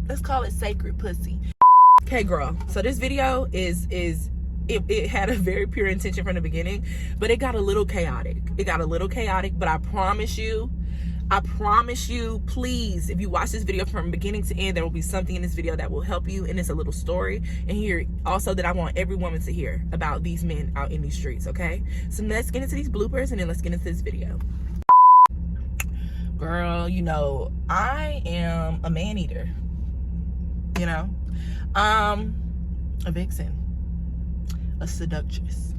let's call it sacred pussy. Okay, girl, so this video it had a very pure intention from the beginning, but it got a little chaotic. But I promise you, please, if you watch this video from beginning to end, there will be something in this video that will help you, and it's a little story and here also that I want every woman to hear about these men out in these streets. Okay, so let's get into these bloopers and then let's get into this video. Girl, you know, I am a man eater, you know, a vixen, a seductress.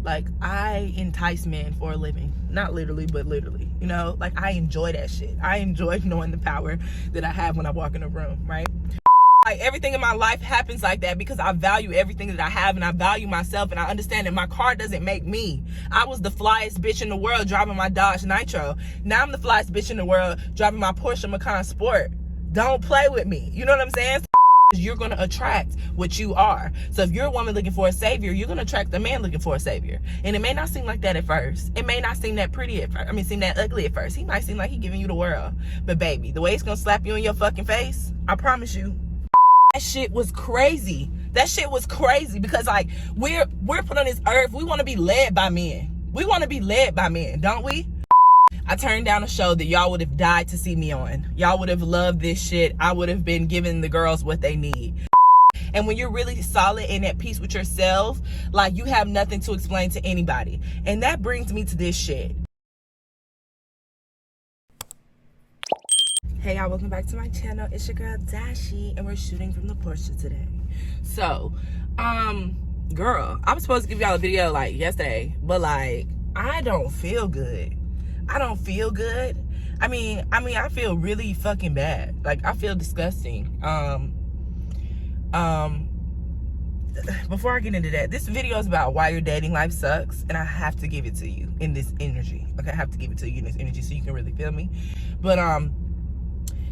Like, I entice men for a living. Not literally, but literally, you know, like, I enjoy that shit. I enjoy knowing the power that I have when I walk in a room, right? Like, everything in my life happens like that because I value everything that I have, and I value myself, and I understand that my car doesn't make me. I was the flyest bitch in the world driving my Dodge Nitro. Now I'm the flyest bitch in the world driving my Porsche Macan Sport. Don't play with me. You know what I'm saying? You're going to attract what you are. So if you're a woman looking for a savior, you're going to attract a man looking for a savior. And it may not seem like that at first. It may not seem that pretty at first. I mean, seem that ugly at first. He might seem like he's giving you the world. But baby, the way he's going to slap you in your fucking face, I promise you, that shit was crazy. That shit was crazy because, like, we're put on this earth. We want to be led by men. We want to be led by men, don't we? I turned down a show that y'all would have died to see me on. Y'all would have loved this shit. I would have been giving the girls what they need. And when you're really solid and at peace with yourself, like, you have nothing to explain to anybody. And that brings me to this shit. Hey y'all, welcome back to my channel. It's your girl Dashi, and we're shooting from the Porsche today. So, girl, I was supposed to give y'all a video like yesterday, but like, I don't feel good. I don't feel good. I mean, I feel really fucking bad. Like, I feel disgusting. Before I get into that, this video is about why your dating life sucks, and I have to give it to you in this energy. Okay, I have to give it to you in this energy so you can really feel me. But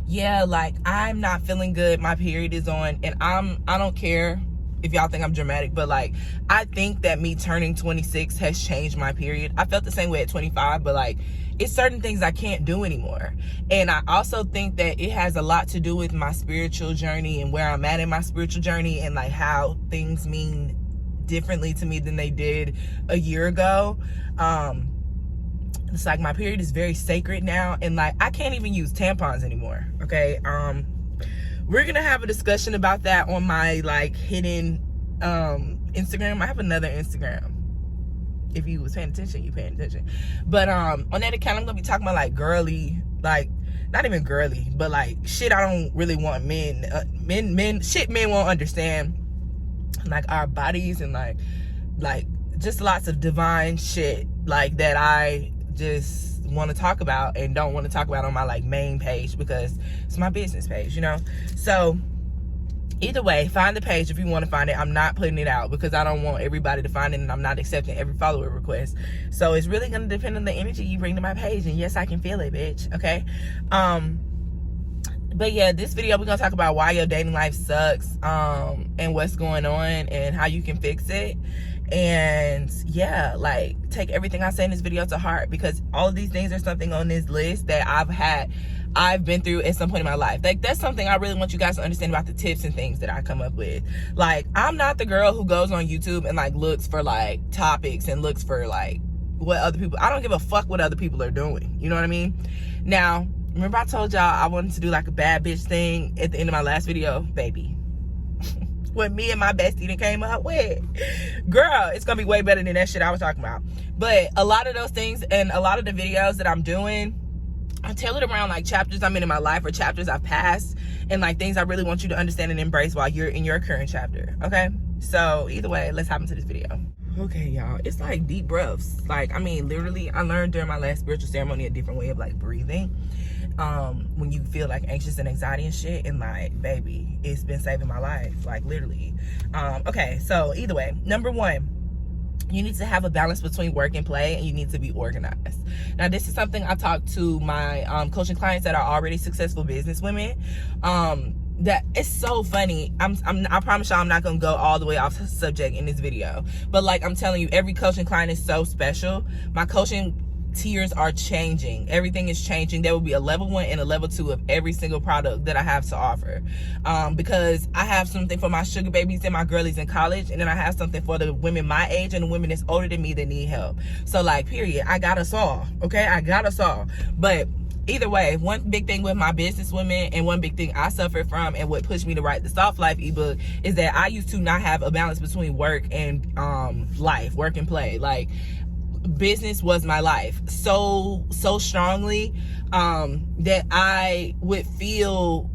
yeah, like, I'm not feeling good. My period is on, and I don't care if y'all think I'm dramatic, but like, I think that me turning 26 has changed my period. I felt the same way at 25, but like, it's certain things I can't do anymore. And I also think that it has a lot to do with my spiritual journey and where I'm at in my spiritual journey, and like how things mean differently to me than they did a year ago. It's like my period is very sacred now, and like, I can't even use tampons anymore. Okay, we're gonna have a discussion about that on my like hidden Instagram. I have another Instagram. If you was paying attention, you paying attention. But on that account, I'm gonna be talking about like girly, like, not even girly, but like shit I don't really want men won't understand, like our bodies, and like just lots of divine shit like that I just want to talk about and don't want to talk about on my like main page because it's my business page, you know. So either way, find the page if you want to find it. I'm not putting it out because I don't want everybody to find it, and I'm not accepting every follower request. So it's really going to depend on the energy you bring to my page, and yes, I can feel it, bitch. Okay. But yeah, this video we're going to talk about why your dating life sucks, and what's going on and how you can fix it. And yeah, like, take everything I say in this video to heart, because all of these things are something on this list that I've been through at some point in my life. Like, that's something I really want you guys to understand about the tips and things that I come up with. Like, I'm not the girl who goes on YouTube and like looks for like topics and looks for like what other people, I don't give a fuck what other people are doing. You know what I mean? Now, remember I told y'all I wanted to do like a bad bitch thing at the end of my last video? Baby, what me and my bestie that came up with, girl, it's gonna be way better than that shit I was talking about. But a lot of those things and a lot of the videos that I'm doing, I tailor it around like chapters I'm in my life or chapters I've passed, and like things I really want you to understand and embrace while you're in your current chapter. Okay, so either way, let's hop into this video. Okay, y'all, it's like deep breaths. Like, I mean, literally, I learned during my last spiritual ceremony a different way of like breathing when you feel like anxious and anxiety and shit, and like, baby, it's been saving my life, like literally. Okay, so either way, number one, you need to have a balance between work and play, and you need to be organized. Now, this is something I talk to my coaching clients that are already successful business women. That it's so funny. I promise y'all I'm not gonna go all the way off the subject in this video, but like, I'm telling you, every coaching client is so special. My coaching tiers are changing. Everything is changing. There will be a level 1 and a level 2 of every single product that I have to offer, because I have something for my sugar babies and my girlies in college, and then I have something for the women my age and the women that's older than me that need help. So like, period, I got us all. Okay, I got us all. But either way, one big thing with my business women, and one big thing I suffered from, and what pushed me to write the Soft Life ebook, is that I used to not have a balance between work and life, work and play. Like, business was my life so strongly that I would feel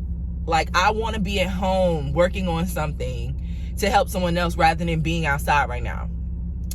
like I want to be at home working on something to help someone else rather than being outside right now.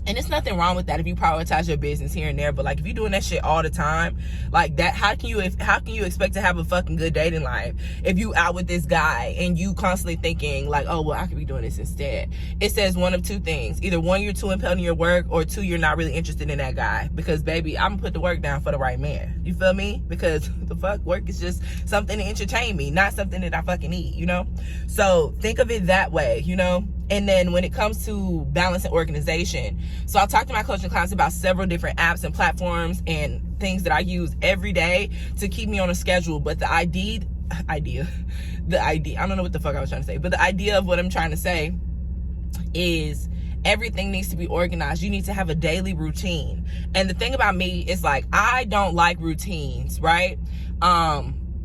And there's nothing wrong with that if you prioritize your business here and there, but like, if you're doing that shit all the time like that, how can you expect to have a fucking good dating life if you out with this guy and you constantly thinking like, oh well, I could be doing this instead? It says one of two things: either one, you're too impelled in your work, or two, you're not really interested in that guy. Because baby, I'm gonna put the work down for the right man. You feel me? Because the fuck, work is just something to entertain me, not something that I fucking need, you know? So think of it that way, you know? And then when it comes to balance and organization, so I'll talk to my coaching clients about several different apps and platforms and things that I use every day to keep me on a schedule. But the idea, I don't know what the fuck I was trying to say, but the idea of what I'm trying to say is everything needs to be organized. You need to have a daily routine. And the thing about me is like, I don't like routines, right?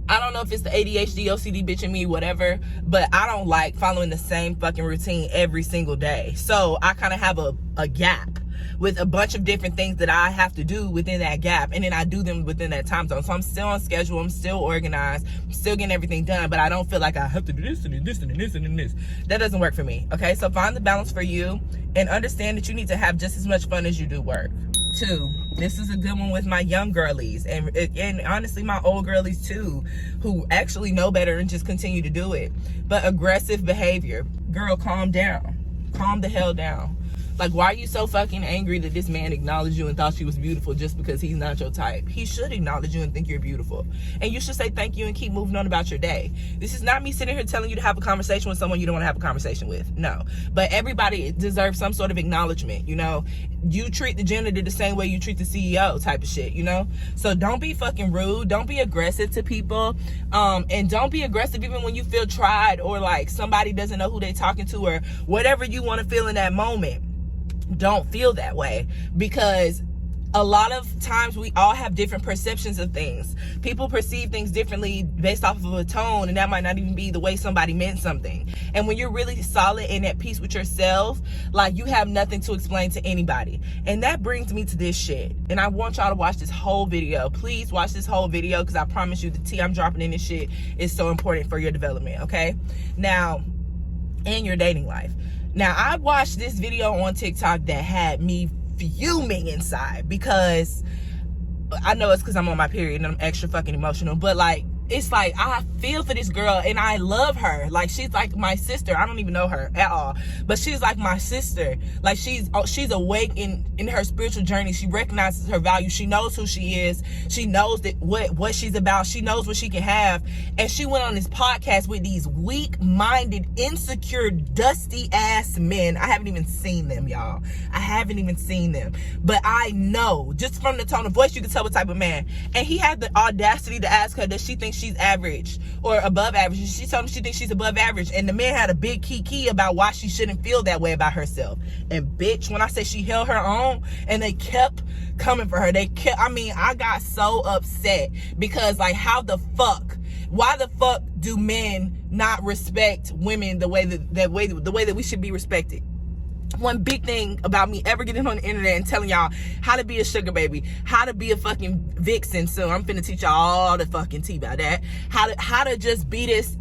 I don't know if it's the ADHD, OCD bitch in me, whatever, but I don't like following the same fucking routine every single day. So I kind of have a gap with a bunch of different things that I have to do within that gap, and then I do them within that time zone. So I'm still on schedule, I'm still organized, I'm still getting everything done, but I don't feel like I have to do this and then this and then this and then this. That doesn't work for me, okay? So find the balance for you and understand that you need to have just as much fun as you do work. 2, this is a good one with my young girlies and honestly my old girlies too, who actually know better and just continue to do it. But aggressive behavior, girl, calm down, calm the hell down. Like, why are you so fucking angry that this man acknowledged you and thought she was beautiful just because he's not your type? He should acknowledge you and think you're beautiful. And you should say thank you and keep moving on about your day. This is not me sitting here telling you to have a conversation with someone you don't want to have a conversation with. No. But everybody deserves some sort of acknowledgement, you know? You treat the janitor the same way you treat the CEO type of shit, you know? So don't be fucking rude. Don't be aggressive to people. And don't be aggressive even when you feel tried or like somebody doesn't know who they're talking to or whatever you want to feel in that moment. Don't feel that way, because a lot of times we all have different perceptions of things. People perceive things differently based off of a tone, and that might not even be the way somebody meant something. And when you're really solid and at peace with yourself, like, you have nothing to explain to anybody. And that brings me to this shit. And I want y'all to watch this whole video. Please watch this whole video, because I promise you the tea I'm dropping in this shit is so important for your development, okay? Now, in your dating life. Now, I watched this video on TikTok that had me fuming inside, because I know it's because I'm on my period and I'm extra fucking emotional, but like, it's like, I feel for this girl and I love her. Like, she's like my sister. I don't even know her at all, but she's like my sister. Like, she's awake in her spiritual journey. She recognizes her value. She knows who she is. She knows that what she's about. She knows what she can have. And she went on this podcast with these weak-minded, insecure, dusty ass men. I haven't even seen them, y'all. I haven't even seen them, but I know just from the tone of voice, you can tell what type of man. And he had the audacity to ask her, does she think she's average or above average? And she told him she thinks she's above average, and the man had a big key about why she shouldn't feel that way about herself. And bitch, when I say she held her own, and they kept coming for her, I got so upset, because like, why the fuck do men not respect women the way that we should be respected? One big thing about me ever getting on the internet and telling y'all how to be a sugar baby, how to be a fucking vixen. So I'm finna teach y'all all the fucking tea about that. How to just be this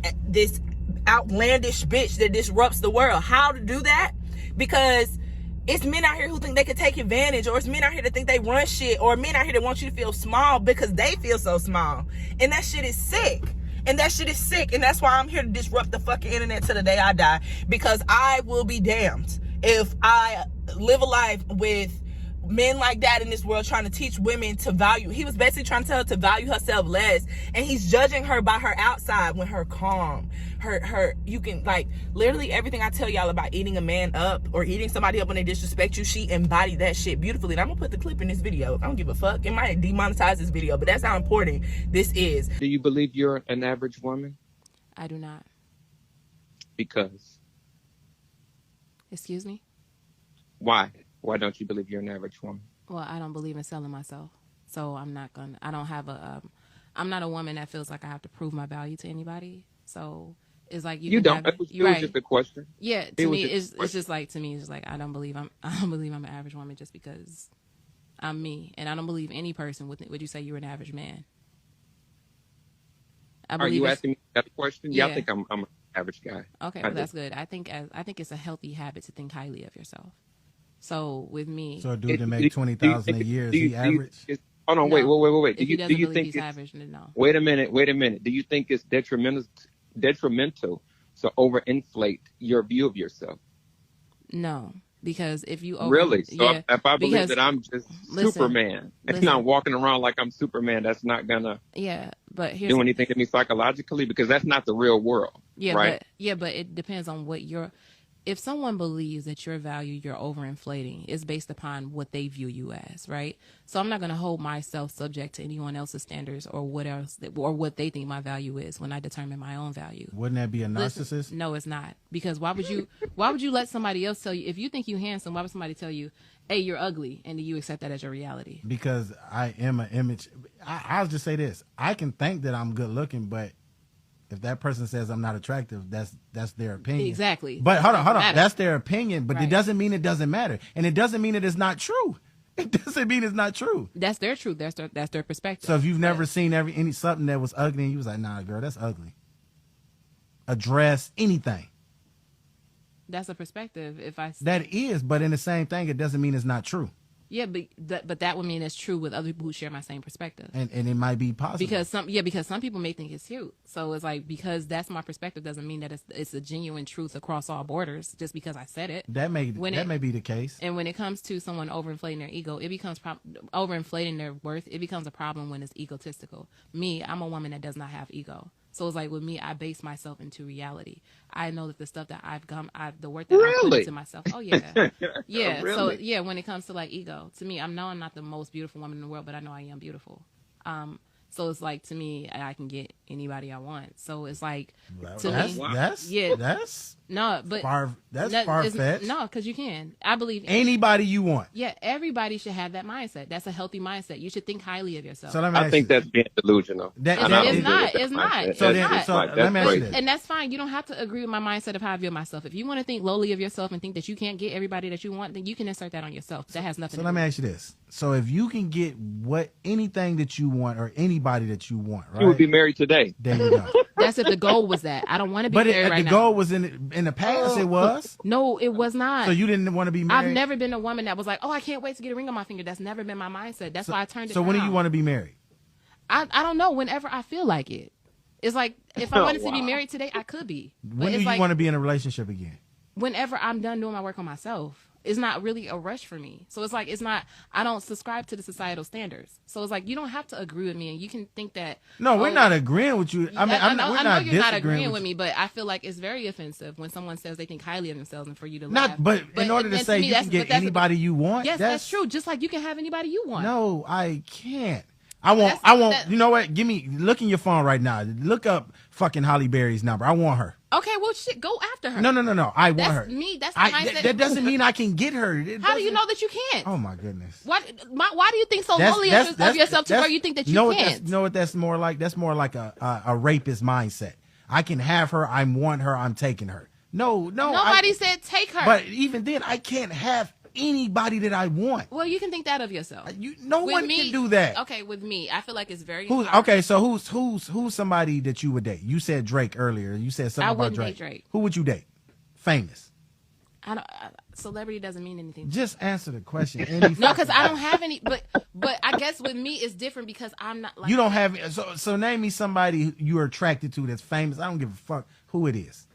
outlandish bitch that disrupts the world. How to do that? Because it's men out here who think they could take advantage, or it's men out here that think they run shit, or men out here that want you to feel small because they feel so small. And that shit is sick. And that shit is sick. And that's why I'm here to disrupt the fucking internet till the day I die, because I will be damned if I live a life with men like that in this world trying to teach women to value. He was basically trying to tell her to value herself less, and he's judging her by her outside when her calm, her you can, like, literally everything I tell y'all about eating a man up or eating somebody up when they disrespect you, she embodied that shit beautifully. And I'm gonna put the clip in this video. I don't give a fuck. It might demonetize this video, but that's how important this is. Do you believe you're an average woman? I do not. Because? Excuse me? Why? Why don't you believe you're an average woman? Well, I don't believe in selling myself. So I'm not a woman that feels like I have to prove my value to anybody. So it's like you don't. It was just a question. Yeah, to me, it's just like, I don't believe I'm an average woman just because I'm me, and I don't believe any person would you say you're an average man. Are you asking me that question? Yeah, I think I'm an average guy. Okay, well, that's good. I think it's a healthy habit to think highly of yourself. So with me, so a dude that make 20,000 a year, is he average? Hold on, no. wait. Do you think he's average? No. Wait a minute. Do you think it's detrimental to overinflate your view of yourself? No, because if you really, so if I believe that I'm just Superman and I'm walking around like I'm Superman, that's not gonna but do anything to me psychologically, because that's not the real world. Right? But it depends on what if someone believes that your value, you're overinflating, is based upon what they view you as, right? So I'm not going to hold myself subject to anyone else's standards or what they think my value is when I determine my own value. Wouldn't that be a narcissist? Listen, no, it's not. Because why would you let somebody else tell you, if you think you're handsome, why would somebody tell you, hey, you're ugly, and do you accept that as your reality? Because I am an image. I'll just say this. I can think that I'm good looking, but if that person says I'm not attractive, that's their opinion. Exactly. But hold on. That's their opinion, but it doesn't mean it doesn't matter. And it doesn't mean it is not true. It doesn't mean it's not true. That's their truth. That's their perspective. So if you've never seen something that was ugly and you was like, nah, girl, that's ugly. A dress, anything. That's a perspective. That is, but in the same thing, it doesn't mean it's not true. Yeah, but that would mean it's true with other people who share my same perspective. And it might be possible. Because some people may think it's cute. So it's like, because that's my perspective doesn't mean that it's a genuine truth across all borders just because I said it. That may be the case. And when it comes to someone overinflating their ego, it becomes overinflating their worth. It becomes a problem when it's egotistical. Me, I'm a woman that does not have ego. So it's like, with me, I base myself into reality. I know that the stuff that the work that I put into myself. Oh yeah, yeah. Really? So yeah, when it comes to like ego, to me, I'm not the most beautiful woman in the world, but I know I am beautiful. So it's like, to me, I can get anybody I want. So it's like, that's far-fetched. No, because you can. I believe anybody you want. Yeah, everybody should have that mindset. That's a healthy mindset. You should think highly of yourself. So I think that's being delusional. It's not. So let me ask you this. And that's fine. You don't have to agree with my mindset of how I view myself. If you want to think lowly of yourself and think that you can't get everybody that you want, then you can insert that on yourself. That has nothing to do with it. So let me ask you this. So if you can get anything that you want or anybody that you want, right? You would be married today. There you go. That's if the goal was that. I don't want to be married right now. But the goal was in the past. It was. No, it was not. So you didn't want to be married? I've never been a woman that was like, oh, I can't wait to get a ring on my finger. That's never been my mindset. That's why I turned it down. So when do you want to be married? I don't know. Whenever I feel like it. It's like, if I wanted to be married today, I could be. When do you want to be in a relationship again? Whenever I'm done doing my work on myself. It's not really a rush for me. So it's like, I don't subscribe to the societal standards. So it's like, you don't have to agree with me, and you can think that. No, we're not agreeing with you. I know you're not agreeing with me, but I feel like it's very offensive when someone says they think highly of themselves and for you to laugh. But in order to say you can get anybody you want. Yes, that's true. Just like you can have anybody you want. No, I can't. I want. You know what? Look in your phone right now. Look up fucking Holly Berry's number. I want her. Okay, well, shit, go after her. No. I want her. That's the mindset. That doesn't mean I can get her. How do you know that you can't? Oh my goodness. Why do you think so lowly of yourself to where you think that you can't? You know what that's more like? That's more like a rapist mindset. I can have her. I want her. I'm taking her. No. Nobody said take her. But even then, I can't have anybody that I want. Well, you can think that of yourself. No one can do that. Okay, with me, I feel like it's very hard. Okay, so who's somebody that you would date? You said Drake earlier. You said something about Drake. I wouldn't date Drake. Who would you date? Famous. Celebrity doesn't mean anything. Just answer the question. No, because I don't have any. But I guess with me it's different because I'm not like. You don't have. So name me somebody you are attracted to that's famous. I don't give a fuck who it is.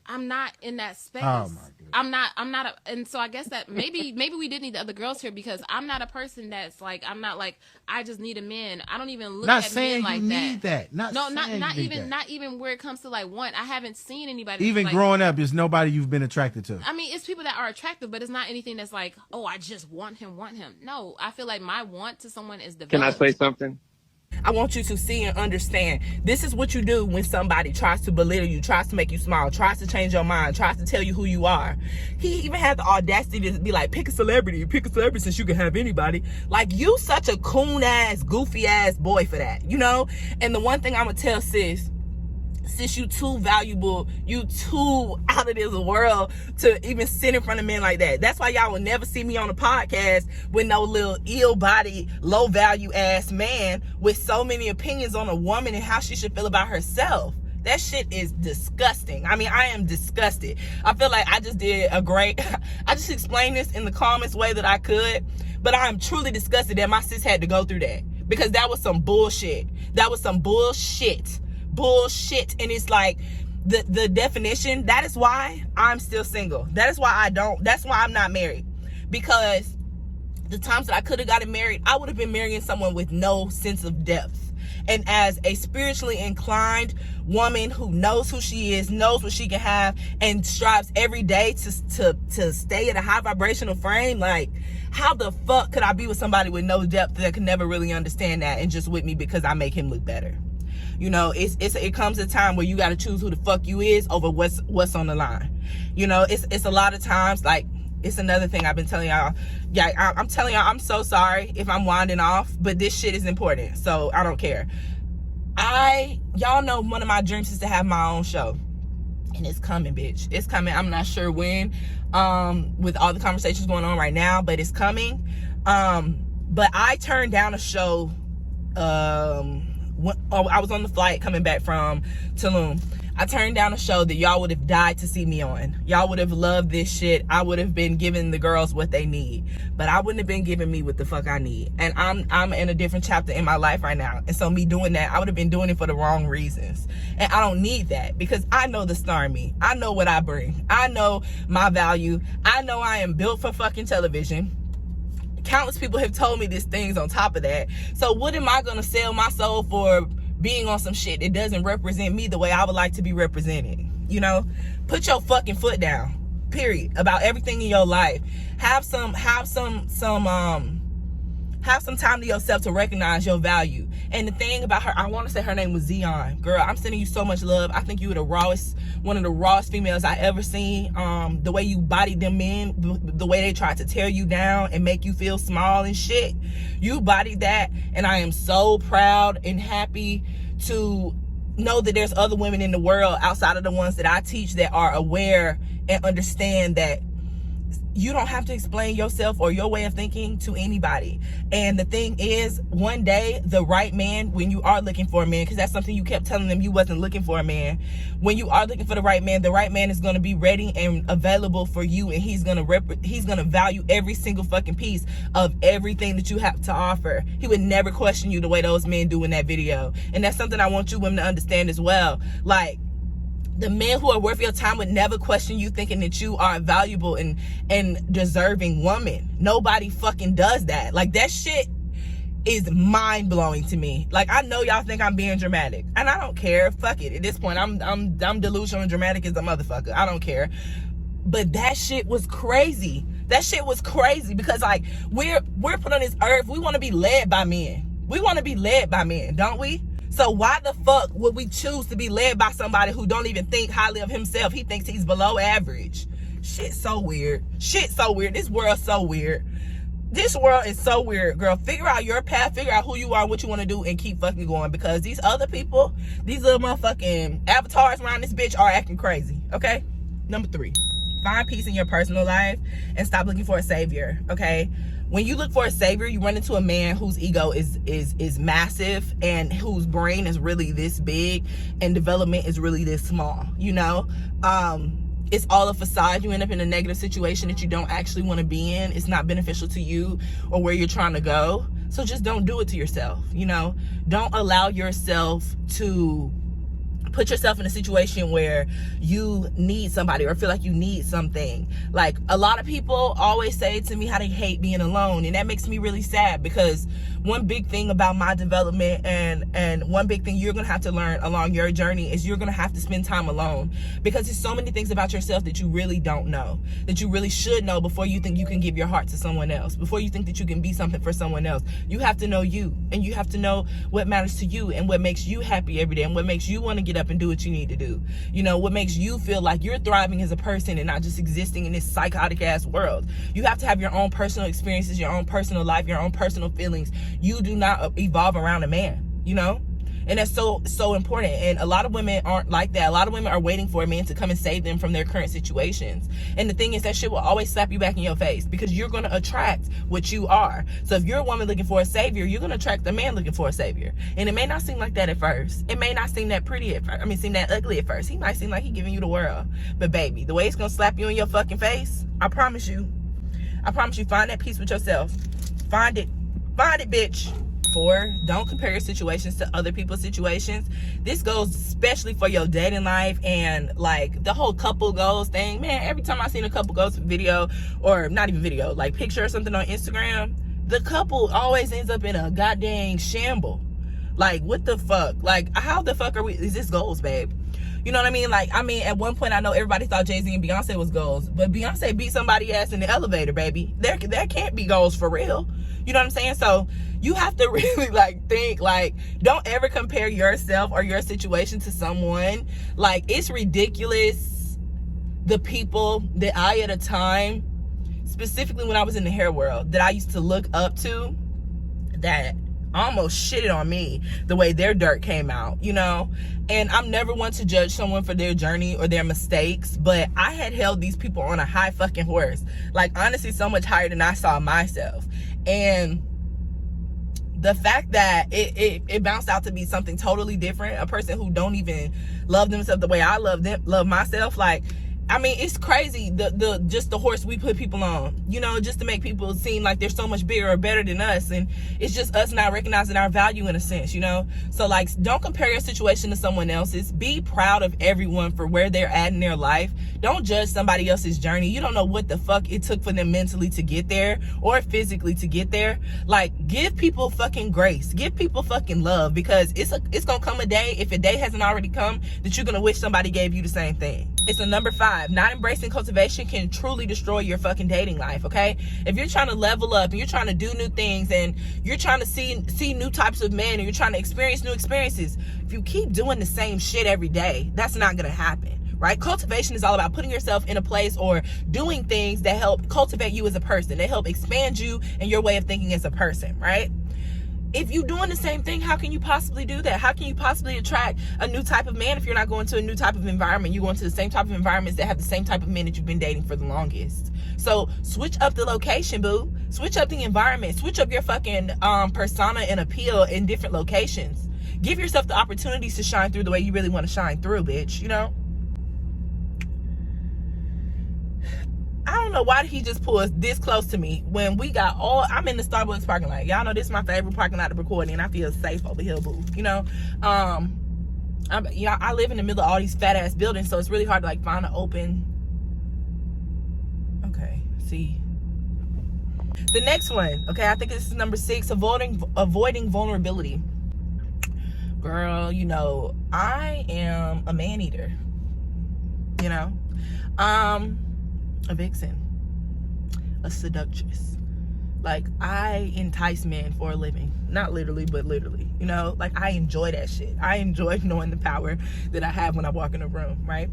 I'm not in that space. Oh my God. I'm not and so I guess that maybe we did need the other girls here, because I'm not a person that's like, I'm not like, I just need a man. I don't even look Not at saying men like you that. need that. Not Saying not even where it comes to like want. I haven't seen anybody even like, growing up, there's nobody you've been attracted to. I mean, it's people that are attractive, but it's not anything that's like, oh, I just want him. No, I feel like my want to someone is developed. Can I say something? I want you to see and understand. This is what you do when somebody tries to belittle you, tries to make you smile, tries to change your mind, tries to tell you who you are. He even had the audacity to be like, pick a celebrity since you can have anybody. Like, you such a coon-ass, goofy-ass boy for that, you know? And the one thing I'm going to tell sis, you too valuable, you too out of this world to even sit in front of men like that. That's why y'all will never see me on a podcast with no little ill-body, low-value ass man with so many opinions on a woman and how she should feel about herself. That shit is disgusting. I mean, I am disgusted. I feel like I just did a great, I just explained this in the calmest way that I could, but I am truly disgusted that my sis had to go through that, because that was some bullshit. That was some bullshit. And it's like the definition, that is why I'm still single. That's why I'm not married, because the times that I could have gotten married, I would have been marrying someone with no sense of depth. And as a spiritually inclined woman who knows who she is, knows what she can have, and strives every day to stay at a high vibrational frame, like, how the fuck could I be with somebody with no depth that could never really understand that and just with me because I make him look better? You know, it comes a time where you got to choose who the fuck you is over what's on the line. You know, it's a lot of times, like, it's another thing I've been telling y'all. Yeah, I'm telling y'all, I'm so sorry if I'm winding off, but this shit is important, so I don't care. Y'all know one of my dreams is to have my own show, and it's coming, bitch. It's coming. I'm not sure when, with all the conversations going on right now, but it's coming. But I turned down a show. I was on the flight coming back from Tulum. I turned down a show that y'all would have died to see me on. Y'all would have loved this shit. I would have been giving the girls what they need, but I wouldn't have been giving me what the fuck I need. And I'm in a different chapter in my life right now. And so me doing that, I would have been doing it for the wrong reasons. And I don't need that, because I know the star in me. I know what I bring. I know my value. I know I am built for fucking television. Countless people have told me these things on top of that. So what am I gonna sell my soul for being on some shit that doesn't represent me the way I would like to be represented? You know, put your fucking foot down, period, about everything in your life. Have some time to yourself to recognize your value. And the thing about her, I want to say her name was Zion. Girl, I'm sending you so much love. I think you were the rawest, one of the rawest females I ever seen. The way you bodied them in, the way they tried to tear you down and make you feel small and shit. You bodied that, and I am so proud and happy to know that there's other women in the world outside of the ones that I teach that are aware and understand that you don't have to explain yourself or your way of thinking to anybody. And the thing is, one day, the right man, when you are looking for a man, because that's something you kept telling them you wasn't looking for a man. When you are looking for the right man is going to be ready and available for you, and he's going to value every single fucking piece of everything that you have to offer. He would never question you the way those men do in that video. And that's something I want you women to understand as well. Like, the men who are worth your time would never question you, thinking that you are a valuable and deserving woman. Nobody fucking does that. Like, that shit is mind-blowing to me. Like, I know y'all think I'm being dramatic, and I don't care. Fuck it. At this point, I'm delusional and dramatic as a motherfucker. I don't care. But that shit was crazy. That shit was crazy, because, like, we're put on this earth. We want to be led by men. We want to be led by men, don't we? So why the fuck would we choose to be led by somebody who don't even think highly of himself? He thinks he's below average. Shit's so weird. Shit's so weird. This world's so weird. This world is so weird, girl. Figure out your path. Figure out who you are, what you want to do, and keep fucking going. Because these other people, these little motherfucking avatars around this bitch are acting crazy, okay? Number 3, find peace in your personal life and stop looking for a savior, okay? When you look for a savior, you run into a man whose ego is massive, and whose brain is really this big, and development is really this small, you know? It's all a facade. You end up in a negative situation that you don't actually want to be in. It's not beneficial to you or where you're trying to go. So just don't do it to yourself, you know? Don't allow yourself to put yourself in a situation where you need somebody or feel like you need something. Like, a lot of people always say to me how they hate being alone, and that makes me really sad, because one big thing about my development and one big thing you're gonna have to learn along your journey is you're gonna have to spend time alone, because there's so many things about yourself that you really don't know, that you really should know before you think you can give your heart to someone else, before you think that you can be something for someone else. You have to know you, and you have to know what matters to you and what makes you happy every day and what makes you want to get up and do what you need to do. You know, what makes you feel like you're thriving as a person and not just existing in this psychotic ass world. You have to have your own personal experiences, your own personal life, your own personal feelings. You do not evolve around a man, you know? And that's so important. And a lot of women aren't like that. A lot of women are waiting for a man to come and save them from their current situations. And the thing is, that shit will always slap you back in your face, because you're going to attract what you are. So if you're a woman looking for a savior, you're going to attract a man looking for a savior. And it may not seem like that at first. It may not seem that pretty at first. I mean, seem that ugly at first. He might seem like he's giving you the world. But baby, the way it's going to slap you in your fucking face, I promise you, find that peace with yourself. Find it, bitch. 4, don't compare your situations to other people's situations. This goes especially for your dating life and like the whole couple goals thing. Man, every time I seen a couple goals video, or not even video, like picture or something on Instagram, the couple always ends up in a goddamn shamble. Like, what the fuck? Like, how the fuck is this goals, babe? You know what I mean? Like, I mean, at one point I know everybody thought Jay-Z and Beyonce was goals, but Beyonce beat somebody ass in the elevator, baby. There can't be goals for real. You know what I'm saying? So you have to really like think, like, don't ever compare yourself or your situation to someone. Like, it's ridiculous the people that I, at a time, specifically when I was in the hair world, that I used to look up to, that almost shitted on me the way their dirt came out, you know? And I'm never one to judge someone for their journey or their mistakes, but I had held these people on a high fucking horse. Like, honestly, so much higher than I saw myself. And the fact that it bounced out to be something totally different, a person who don't even love themselves the way I love myself, like, I mean, it's crazy, just the horse we put people on, you know, just to make people seem like they're so much bigger or better than us. And it's just us not recognizing our value in a sense, you know? So, like, don't compare your situation to someone else's. Be proud of everyone for where they're at in their life. Don't judge somebody else's journey. You don't know what the fuck it took for them mentally to get there or physically to get there. Like, give people fucking grace. Give people fucking love, because it's gonna come a day, if a day hasn't already come, that you're gonna wish somebody gave you the same thing. It's a number 5. Not embracing cultivation can truly destroy your fucking dating life, okay? If you're trying to level up and you're trying to do new things and you're trying to see new types of men and you're trying to experience new experiences, if you keep doing the same shit every day, that's not gonna happen, right? Cultivation is all about putting yourself in a place or doing things that help cultivate you as a person. They help expand you and your way of thinking as a person, right? If you're doing the same thing, how can you possibly do that? How can you possibly attract a new type of man if you're not going to a new type of environment? You're going to the same type of environments that have the same type of men that you've been dating for the longest. So switch up the location, boo. Switch up the environment. Switch up your fucking persona and appeal in different locations. Give yourself the opportunities to shine through the way you really want to shine through, bitch, you know? I don't know why did he just pull us this close to me when we got I'm in the Starbucks parking lot. Y'all know this is my favorite parking lot to record in. I feel safe over here, boo. You know, I live in the middle of all these fat ass buildings, so it's really hard to like find an open. Okay, see. The next one, okay, I think this is number 6, avoiding vulnerability. Girl, you know, I am a man eater. You know, a vixen, a seductress. Like, I entice men for a living. Not literally, but literally. You know, like, I enjoy that shit. I enjoy knowing the power that I have when I walk in a room, right?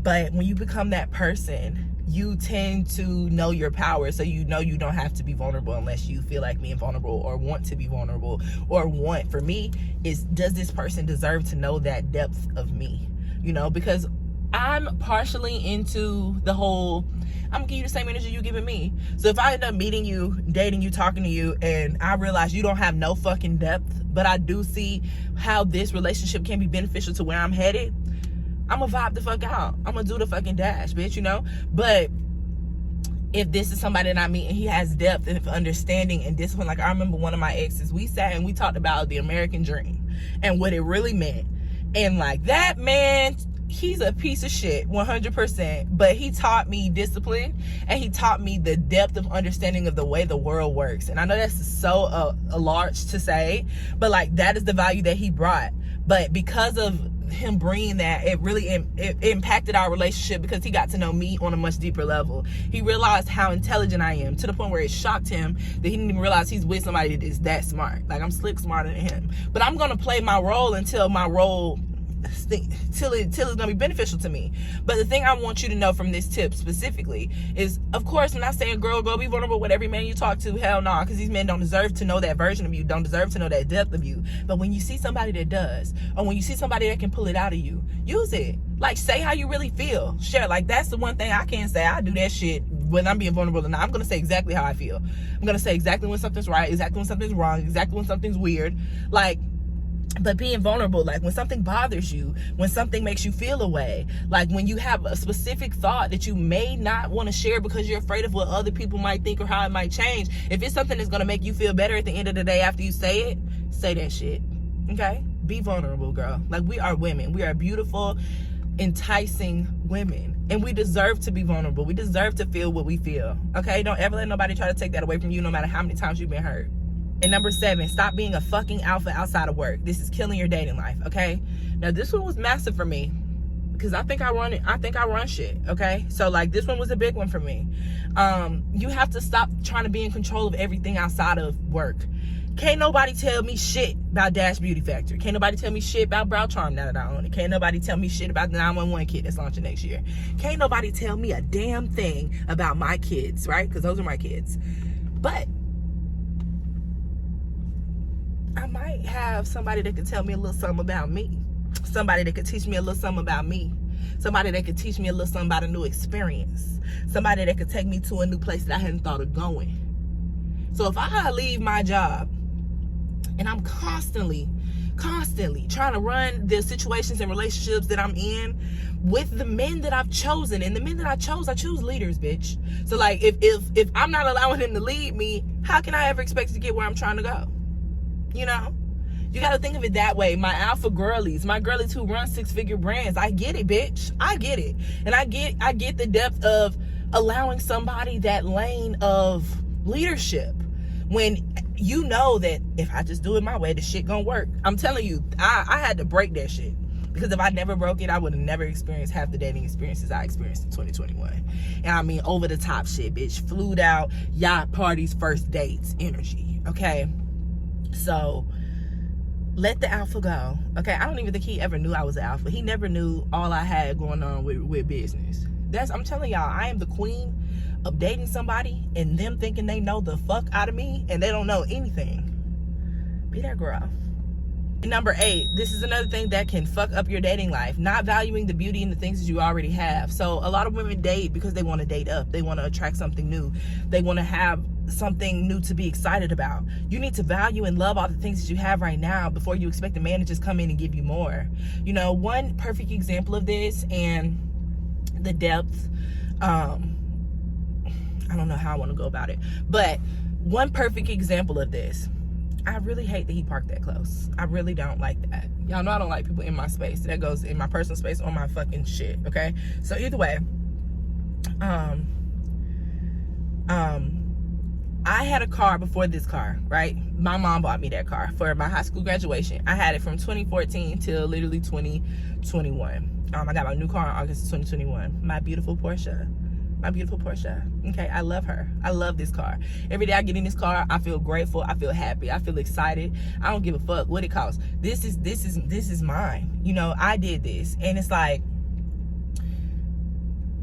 But when you become that person, you tend to know your power, so you know you don't have to be vulnerable unless you feel like being vulnerable or want to be vulnerable, or want, for me, is, does this person deserve to know that depth of me? You know, because I'm partially into the whole, I'm gonna give you the same energy you giving me. So if I end up meeting you, dating you, talking to you, and I realize you don't have no fucking depth, but I do see how this relationship can be beneficial to where I'm headed, I'm gonna vibe the fuck out. I'm gonna do the fucking dash, bitch, you know? But if this is somebody that I meet and he has depth and understanding and discipline, like I remember one of my exes, we sat and we talked about the American dream and what it really meant. And like that man, he's a piece of shit 100%, but he taught me discipline, and he taught me the depth of understanding of the way the world works. And I know that's so large to say, but like that is the value that he brought. But because of him bringing that, it really it impacted our relationship, because he got to know me on a much deeper level. He realized how intelligent I am, to the point where it shocked him that he didn't even realize he's with somebody that is that smart. Like, I'm slick smarter than him, but I'm gonna play my role until my role till it's gonna be beneficial to me. But the thing I want you to know from this tip specifically is, of course, I'm not saying girl go be vulnerable with every man you talk to. Hell no, because these men don't deserve to know that version of you, don't deserve to know that depth of you. But when you see somebody that does, or when you see somebody that can pull it out of you, use it. Like, say how you really feel. Share. Like, that's the one thing I can't say. I do that shit when I'm being vulnerable or not. I'm gonna say exactly how I feel. I'm gonna say exactly when something's right, exactly when something's wrong, exactly when something's weird. Like, but being vulnerable, like when something bothers you, when something makes you feel a way, like when you have a specific thought that you may not want to share because you're afraid of what other people might think or how it might change. If it's something that's going to make you feel better at the end of the day after you say it, say that shit. Okay? Be vulnerable, girl. Like, we are women. We are beautiful, enticing women, and we deserve to be vulnerable. We deserve to feel what we feel. Okay? Don't ever let nobody try to take that away from you, no matter how many times you've been hurt. And number 7, stop being a fucking alpha outside of work. This is killing your dating life, okay? Now, this one was massive for me, because I think I run shit, okay? So, like, this one was a big one for me. You have to stop trying to be in control of everything outside of work. Can't nobody tell me shit about Dash Beauty Factory. Can't nobody tell me shit about Brow Charm now that I own it. Can't nobody tell me shit about the 911 kit that's launching next year. Can't nobody tell me a damn thing about my kids, right? Because those are my kids. But I might have somebody that could tell me a little something about me. Somebody that could teach me a little something about me. Somebody that could teach me a little something about a new experience. Somebody that could take me to a new place that I hadn't thought of going. So if I leave my job and I'm constantly trying to run the situations and relationships that I'm in with the men that I've chosen, and the men that I choose leaders, bitch. So like, if I'm not allowing them to lead me, how can I ever expect to get where I'm trying to go? You know, you got to think of it that way. My alpha girlies, my girlies who run 6-figure brands, I get it, bitch. I get it. And I get the depth of allowing somebody that lane of leadership, when you know that if I just do it my way, the shit gonna work. I'm telling you, I had to break that shit, because if I never broke it, I would have never experienced half the dating experiences I experienced in 2021. And I mean, over the top shit, bitch. Flued out, yacht parties, first dates, energy. Okay. So let the alpha go. Okay, I don't even think he ever knew I was an alpha. He never knew all I had going on with business. I'm telling y'all, I am the queen of dating somebody and them thinking they know the fuck out of me, and they don't know anything. Be that girl. And number 8, this is another thing that can fuck up your dating life: not valuing the beauty and the things that you already have. So a lot of women date because they want to date up. They want to attract something new. They want to have something new to be excited about. You need to value and love all the things that you have right now before you expect a man to just come in and give you more. You know, one perfect example of this, and the depth, I don't know how I want to go about it, but one perfect example of this, I really hate that he parked that close. I really don't like that. Y'all know I don't like people in my space. That goes in my personal space or my fucking shit, okay? So either way, I had a car before this car, right? My mom bought me that car for my high school graduation. I had it from 2014 till literally 2021. I got my new car in August of 2021. My beautiful Porsche. Okay, I love her. I love this car. Every day I get in this car, I feel grateful. I feel happy. I feel excited. I don't give a fuck what it costs. This is mine. You know, I did this, and it's like,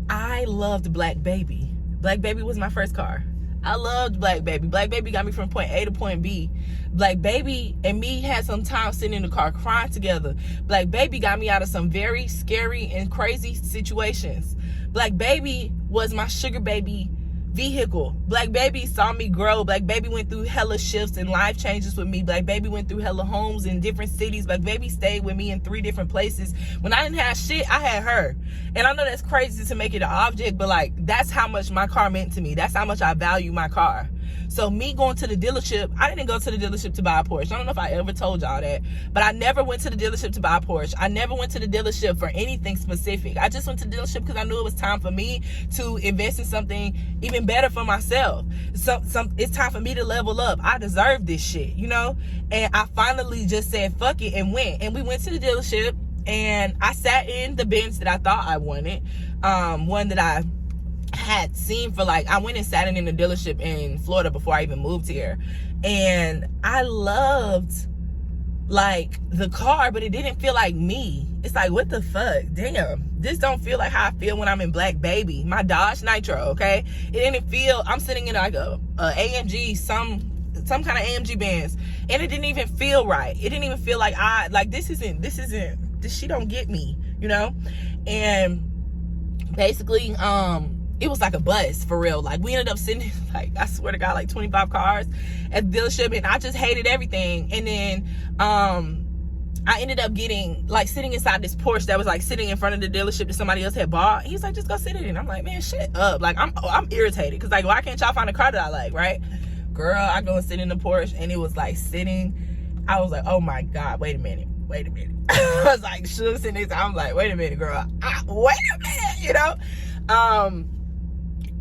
I loved Black Baby. Black Baby was my first car. I loved Black Baby. Black Baby got me from point A to point B. Black Baby and me had some time sitting in the car crying together. Black Baby got me out of some very scary and crazy situations. Black Baby was my sugar baby vehicle. Black Baby saw me grow. Black Baby went through hella shifts and life changes with me. Black Baby went through hella homes in different cities. Black Baby stayed with me in 3 different places. When I didn't have shit, I had her. And I know that's crazy to make it an object, but like, that's how much my car meant to me. That's how much I value my car. So me going to the dealership, I didn't go to the dealership to buy a Porsche. I don't know if I ever told y'all that, but I never went to the dealership to buy a Porsche. I never went to the dealership for anything specific. I just went to the dealership because I knew it was time for me to invest in something even better for myself. It's time for me to level up. I deserve this shit, you know? And I finally just said fuck it and went. And we went to the dealership, and I sat in the Benz that I thought I wanted, one that I had seen for like, I went and sat in the dealership in Florida before I even moved here, and I loved like the car, but it didn't feel like me. It's like, what the fuck, damn, this don't feel like how I feel when I'm in Black Baby, my Dodge Nitro. Okay, it didn't feel, I'm sitting in like a AMG, some kind of AMG Benz, and it didn't even feel right. It didn't even feel like this shit don't get me, you know? And basically, it was like a bus for real. Like, we ended up sitting, like, I swear to God, like 25 cars at the dealership, and I just hated everything. And then I ended up getting, like, sitting inside this Porsche that was like sitting in front of the dealership that somebody else had bought. He's like, just go sit in it. I'm like, man, shut up. Like, I'm irritated, because like, why can't y'all find a car that I like, right? Girl, I go and sit in the Porsche, and it was like sitting, I was like, oh my God, wait a minute. I was like, shook sitting next to, I'm like, wait a minute, girl, wait a minute, you know?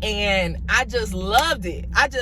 And I just loved it. Like,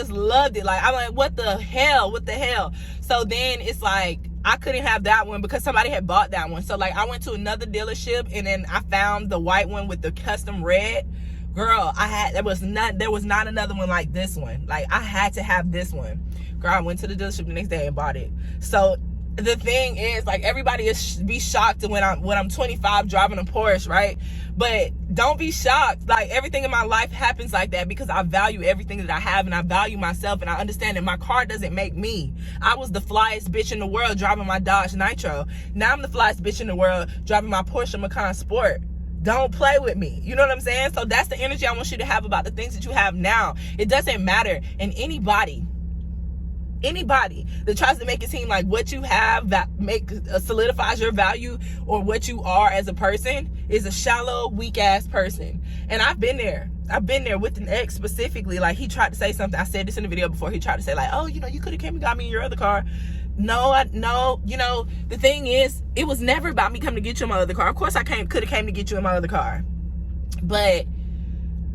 I'm like, what the hell? So then it's like, I couldn't have that one because somebody had bought that one. So like, I went to another dealership, and then I found the white one with the custom red. Girl, there was not another one like this one. Like, I had to have this one. Girl, I went to the dealership the next day and bought it. So the thing is, like, everybody is be shocked when I'm 25 driving a Porsche, right? But don't be shocked. Like, everything in my life happens like that because I value everything that I have, and I value myself, and I understand that my car doesn't make me. I was the flyest bitch in the world driving my Dodge Nitro. Now I'm the flyest bitch in the world driving my Porsche Macan Sport. Don't play with me. You know what I'm saying? So that's the energy I want you to have about the things that you have now. It doesn't matter. And anybody that tries to make it seem like what you have that solidifies your value or what you are as a person is a shallow, weak ass person. And I've been there with an ex specifically. Like, he tried to say something. I said this in the video before. He tried to say like, oh, you know, you could have came and got me in your other car. No, you know, the thing is, it was never about me coming to get you in my other car. Of course I could have came to get you in my other car, but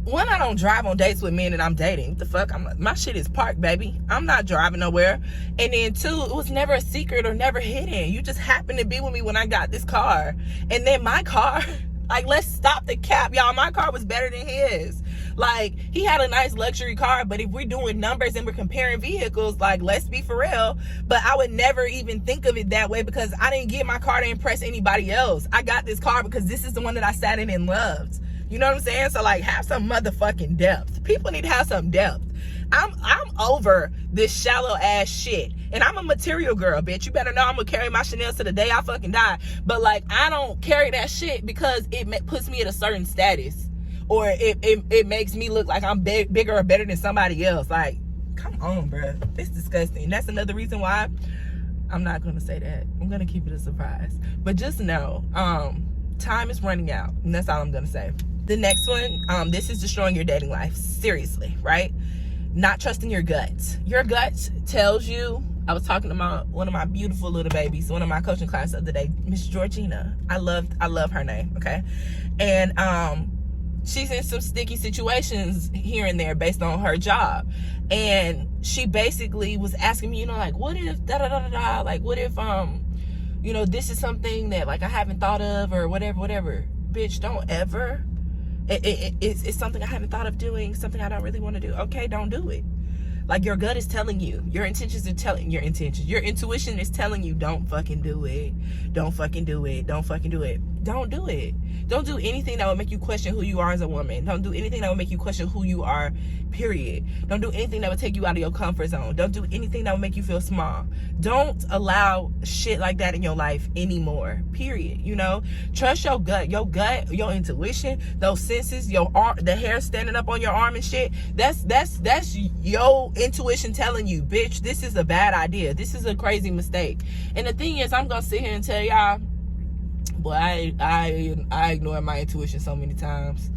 one, I don't drive on dates with men that I'm dating. What the fuck? My shit is parked, baby. I'm not driving nowhere. And then two, it was never a secret or never hidden. You just happened to be with me when I got this car. And then my car, like, let's stop the cap, y'all. My car was better than his. Like, he had a nice luxury car, but if we're doing numbers and we're comparing vehicles, like, let's be for real. But I would never even think of it that way, because I didn't get my car to impress anybody else. I got this car because this is the one that I sat in and loved. You know what I'm saying? So, like, have some motherfucking depth. People need to have some depth. I'm over this shallow ass shit. And I'm a material girl, bitch. You better know I'm gonna carry my Chanel to the day I fucking die. But, like, I don't carry that shit because it puts me at a certain status. Or it makes me look like I'm bigger or better than somebody else. Like, come on, bruh. It's disgusting. That's another reason why I'm not gonna say that. I'm gonna keep it a surprise. But just know, time is running out. And that's all I'm gonna say. The next one, this is destroying your dating life. Seriously, right? Not trusting your gut. Your gut tells you. I was talking about one of my beautiful little babies, one of my coaching classes the other day, Miss Georgina. I love her name, okay? And she's in some sticky situations here and there based on her job. And she basically was asking me, you know, like, what if da-da-da-da-da? Like, what if, you know, this is something that, like, I haven't thought of or whatever. Bitch, don't ever. It's something I haven't thought of doing, something I don't really want to do. Okay, don't do it. Like, your gut is telling you, your intuition is telling you, don't fucking do it. Don't fucking do it. Don't fucking do it. Don't do it. Don't do anything that will make you question who you are as a woman. Don't do anything that will make you question who you are, period. Don't do anything that will take you out of your comfort zone. Don't do anything that will make you feel small. Don't allow shit like that in your life anymore, period. You know, trust your gut, your intuition, those senses, your arm, the hair standing up on your arm and shit. That's your intuition telling you, bitch, this is a bad idea. This is a crazy mistake. And the thing is, I'm gonna sit here and tell y'all, boy, I ignore my intuition so many times.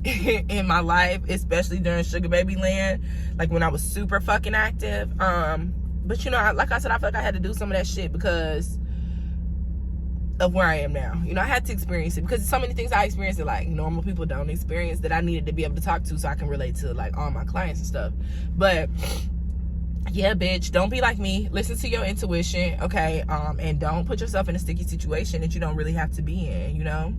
in my life, especially during sugar baby land, like when I was super fucking active. But you know, like I said, I felt like I had to do some of that shit because of where I am now. You know, I had to experience it because so many things I experienced that like normal people don't experience, that I needed to be able to talk to so I can relate to like all my clients and stuff. But yeah, bitch, don't be like me. Listen to your intuition, okay? And don't put yourself in a sticky situation that you don't really have to be in, you know?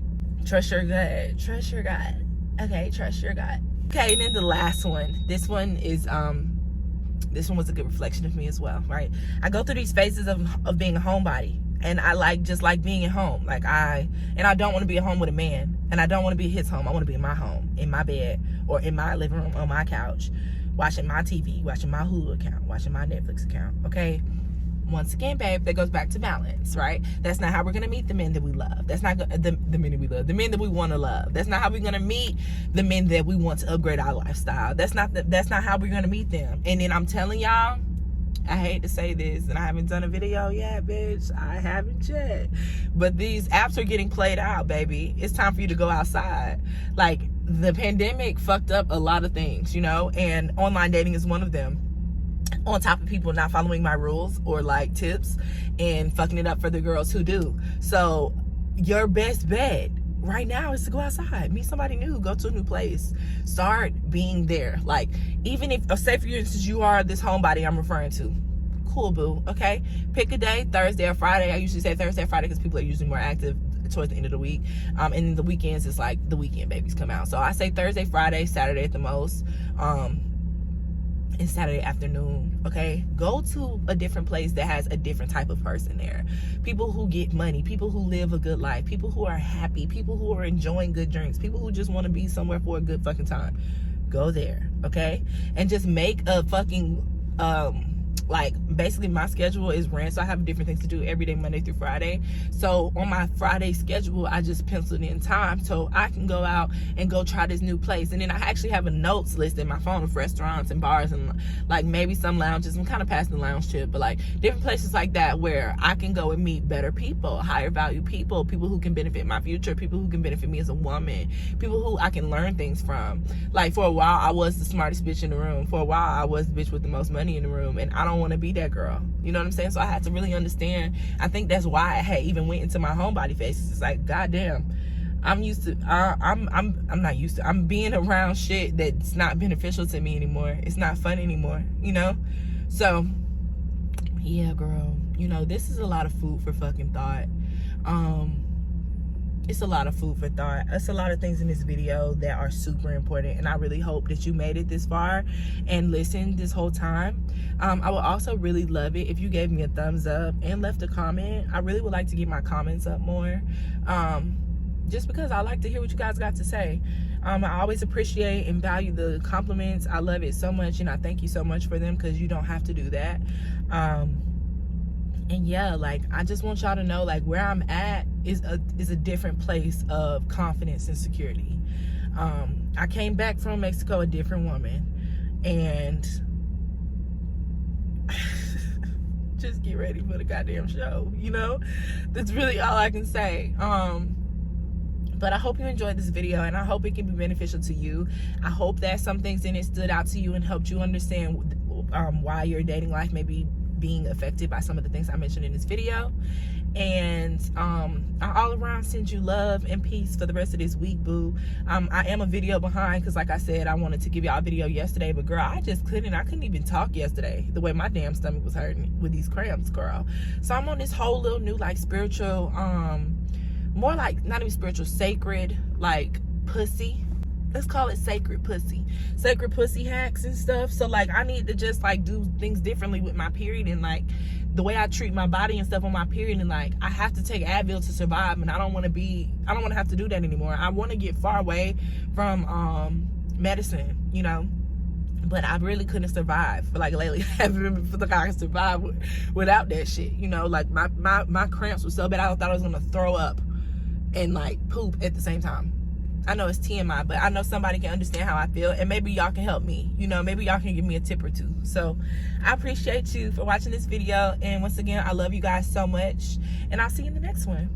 Trust your gut. Trust your gut. Okay, trust your gut. Okay, and then the last one. This one is this one was a good reflection of me as well, right? I go through these phases of being a homebody, and I just like being at home. I don't want to be at home with a man, and I don't want to be at his home. I want to be in my home, in my bed, or in my living room, on my couch, watching my TV, watching my Hulu account, watching my Netflix account, okay? Once again, babe, that goes back to balance, right? That's not how we're gonna meet the men that we love. That's not the men that we love, the men that we want to love. That's not how we're gonna meet the men that we want to upgrade our lifestyle. That's not how we're gonna meet them. And then I'm telling y'all, I hate to say this, and I haven't done a video yet, bitch. I haven't yet. But these apps are getting played out, baby. It's time for you to go outside. Like, the pandemic fucked up a lot of things, you know, and online dating is one of them. On top of people not following my rules or like tips and fucking it up for the girls who do. So your best bet right now is to go outside, meet somebody new, go to a new place, start being there. Like, even if, say for instance, you are this homebody I'm referring to, cool, boo, okay? Pick a day, Thursday or Friday. I usually say Thursday or Friday because people are usually more active towards the end of the week. And the weekends is like the weekend babies come out. So I say Thursday, Friday, Saturday at the most. And Saturday afternoon, okay? Go to a different place that has a different type of person there. People who get money, people who live a good life, people who are happy, people who are enjoying good drinks, people who just want to be somewhere for a good fucking time. Go there, okay? And just make a fucking, like, basically my schedule is ran, so I have different things to do every day, Monday through Friday. So on my Friday schedule, I just penciled in time so I can go out and go try this new place. And then I actually have a notes list in my phone of restaurants and bars and like maybe some lounges. I'm kind of past the lounge trip, but like different places like that where I can go and meet better people, higher value people, people who can benefit my future, people who can benefit me as a woman, people who I can learn things from. Like, for a while I was the smartest bitch in the room. For a while I was the bitch with the most money in the room, and I don't want to be that girl. You know what I'm saying? So I had to really understand. I think that's why I had even went into my homebody phase. It's like, goddamn, I'm used to I'm not used to, I'm being around shit that's not beneficial to me anymore. It's not fun anymore, you know? So yeah, girl, you know, this is a lot of food for fucking thought. It's a lot of food for thought. It's a lot of things in this video that are super important, and I really hope that you made it this far and listened this whole time. I would also really love it if you gave me a thumbs up and left a comment. I really would like to get my comments up more, just because I like to hear what you guys got to say. I always appreciate and value the compliments. I love it so much, and I thank you so much for them, because you don't have to do that. And yeah, like, I just want y'all to know, like, where I'm at is a different place of confidence and security. I came back from Mexico a different woman, and just get ready for the goddamn show, you know? That's really all I can say. But I hope you enjoyed this video, and I hope it can be beneficial to you. I hope that some things in it stood out to you and helped you understand why your dating life may be being affected by some of the things I mentioned in this video. And I all around send you love and peace for the rest of this week, boo. I am a video behind because, like I said, I wanted to give y'all a video yesterday, but girl, I couldn't even talk yesterday, the way my damn stomach was hurting with these cramps, girl. So I'm on this whole little new, like, spiritual, more like, not even spiritual, sacred, like, pussy. Let's call it sacred pussy hacks and stuff. So, like, I need to just, like, do things differently with my period, and, like, the way I treat my body and stuff on my period. And, like, I have to take Advil to survive, and I don't want to have to do that anymore. I want to get far away from medicine, you know. But I really couldn't survive. Like, lately, I haven't felt like I can survive without that shit, you know. Like, my cramps were so bad, I thought I was gonna throw up and, like, poop at the same time. I know it's TMI, but I know somebody can understand how I feel, and maybe y'all can help me. You know, maybe y'all can give me a tip or two. So I appreciate you for watching this video, and once again, I love you guys so much, and I'll see you in the next one.